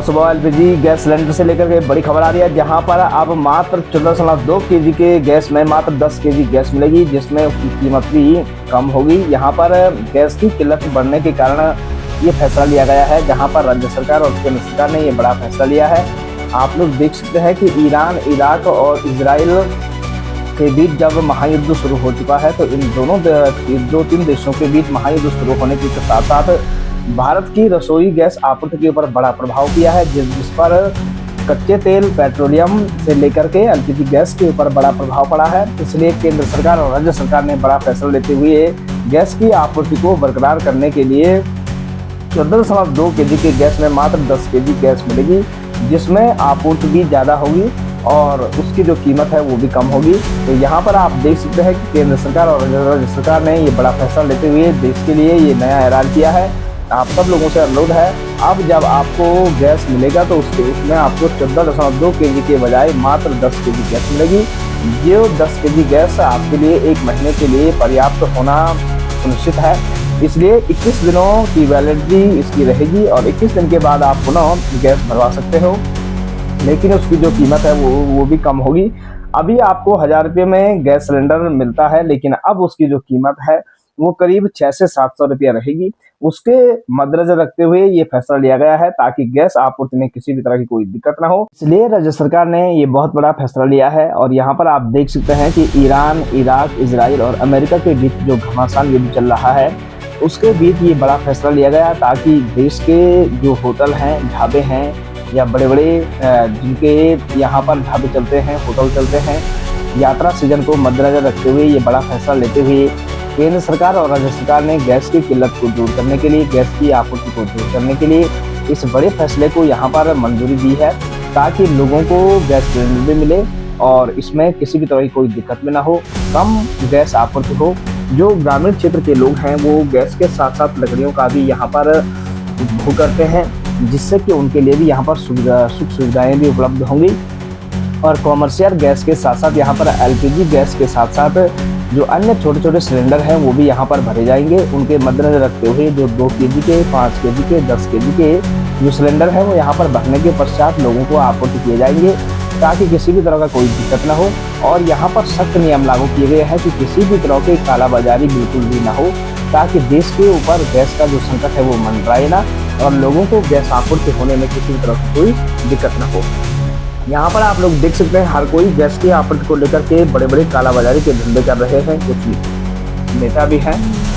सुबह LPG gas cylinder से लेकर के बड़ी खबर आ रही है, जहां पर अब मात्र 14.2 केजी के गैस में मात्र 10 केजी गैस मिलेगी, जिसमें उसकी कीमत भी कम होगी। यहां पर गैस की किल्लत बढ़ने के कारण ये फैसला लिया गया है, जहां पर राज्य सरकार और केंद्र सरकार ने ये बड़ा फैसला लिया है। आप लोग देख सकते हैं कि ईरान, इराक और इजराइल के बीच जब महायुद्ध शुरू हो चुका है, तो इन दोनों 2-3 देशों के बीच महायुद्ध शुरू होने के साथ साथ भारत की रसोई गैस आपूर्ति के ऊपर बड़ा प्रभाव किया है, जिस पर कच्चे तेल, पेट्रोलियम से लेकर के एलपीजी गैस के ऊपर बड़ा प्रभाव पड़ा है। इसलिए केंद्र सरकार और राज्य सरकार ने बड़ा फैसला लेते हुए गैस की आपूर्ति को बरकरार करने के लिए 14.2 केजी के गैस में मात्र 10 केजी गैस मिलेगी, जिसमें आपूर्ति भी ज़्यादा होगी और उसकी जो कीमत है वो भी कम होगी। तो यहाँ पर आप देख सकते हैं कि केंद्र सरकार और राज्य सरकार ने ये बड़ा फैसला लेते हुए देश के लिए ये नया ऐलान किया है। आप सब लोगों से अनुरोध है, अब जब आपको गैस मिलेगा तो उसमें आपको 14.2 केजी के बजाय मात्र 10 केजी गैस मिलेगी। ये 10 केजी गैस आपके लिए 1 महीने के लिए पर्याप्त होना सुनिश्चित है। इसलिए 21 दिनों की वैलिडिटी इसकी रहेगी और 21 दिन के बाद आप पुनः गैस भरवा सकते हो, लेकिन उसकी जो कीमत है वो भी कम होगी। अभी आपको 1000 रुपये में गैस सिलेंडर मिलता है, लेकिन अब उसकी जो कीमत है वो करीब 600 से 700 रुपया रहेगी। उसके मद्देनजर रखते हुए ये फैसला लिया गया है ताकि गैस आपूर्ति में किसी भी तरह की कोई दिक्कत ना हो। इसलिए राज्य सरकार ने ये बहुत बड़ा फैसला लिया है। और यहाँ पर आप देख सकते हैं कि ईरान, इराक, इजराइल और अमेरिका के बीच जो घमासान युद्ध चल रहा है, उसके बीच ये बड़ा फैसला लिया गया ताकि देश के जो होटल हैं, ढाबे हैं या बड़े बड़े जिनके यहाँ पर ढाबे चलते हैं, होटल चलते हैं, यात्रा सीजन को मद्देनजर रखते हुए ये बड़ा फैसला लेते हुए केंद्र सरकार और राज्य सरकार ने गैस की किल्लत को दूर करने के लिए, गैस की आपूर्ति को दूर करने के लिए इस बड़े फैसले को यहाँ पर मंजूरी दी है, ताकि लोगों को गैस सिलेंडर भी मिले और इसमें किसी भी तरह की कोई दिक्कत भी ना हो, कम गैस आपूर्ति हो। जो ग्रामीण क्षेत्र के लोग हैं वो गैस के साथ साथ लकड़ियों का भी यहाँ पर उपभोग करते हैं, जिससे कि उनके लिए भी यहाँ पर सुख सुविधाएँ भी उपलब्ध होंगी। और कॉमर्शियल गैस के साथ साथ यहाँ पर एलपीजी गैस के साथ साथ जो अन्य छोटे छोटे सिलेंडर हैं वो भी यहाँ पर भरे जाएंगे। उनके मद्देनजर रखते हुए जो 2 केजी के, 5 केजी के, 10 केजी के जो सिलेंडर हैं वो यहाँ पर भरने के पश्चात लोगों को आपूर्ति किए जाएंगे, ताकि किसी भी तरह का कोई दिक्कत ना हो। और यहाँ पर सख्त नियम लागू किए गए हैं कि किसी भी तरह की कालाबाजारी बिल्कुल भी ना हो, ताकि देश के ऊपर गैस का जो संकट है वो मंडराए ना और लोगों को गैस आपूर्ति होने में किसी भी तरह की कोई दिक्कत ना हो। यहाँ पर आप लोग देख सकते हैं हर कोई गैस की आपूर्ति को लेकर के बड़े बड़े कालाबाजारी के धंधे कर रहे हैं। कुछ नेता भी हैं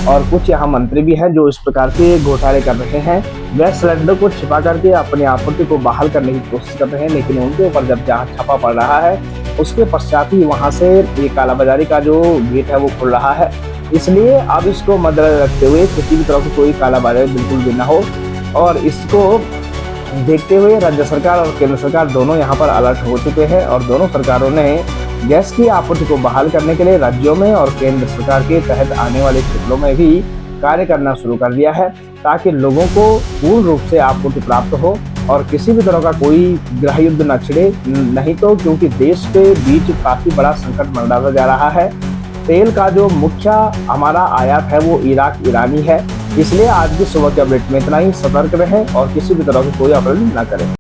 और कुछ यहाँ मंत्री भी हैं जो इस प्रकार के घोटाले कर रहे हैं। गैस सिलेंडर को छिपा करके अपनी आपूर्ति को बहाल करने की कोशिश कर रहे हैं, लेकिन उनके ऊपर जब जहाँ छापा पड़ रहा है उसके पश्चात ही वहाँ से ये कालाबाजारी का जो गेट है वो खुल रहा है। इसलिए अब इसको मद्देनजर रखते हुए किसी भी तरह की कोई कालाबाजारी बिल्कुल भी ना हो, और इसको देखते हुए राज्य सरकार और केंद्र सरकार दोनों यहाँ पर अलर्ट हो चुके हैं और दोनों सरकारों ने गैस की आपूर्ति को बहाल करने के लिए राज्यों में और केंद्र सरकार के तहत आने वाले क्षेत्रों में भी कार्य करना शुरू कर दिया है, ताकि लोगों को पूर्ण रूप से आपूर्ति प्राप्त हो और किसी भी तरह का कोई गृह युद्ध न छिड़े। नहीं तो क्योंकि देश के बीच काफ़ी बड़ा संकट मंडराता जा रहा है। तेल का जो मुख्य हमारा आयात है वो इराक, ईरानी है। इसलिए आज की सुबह के अपडेट में इतना ही। सतर्क रहें और किसी भी तरह की कोई अपडेट न करें।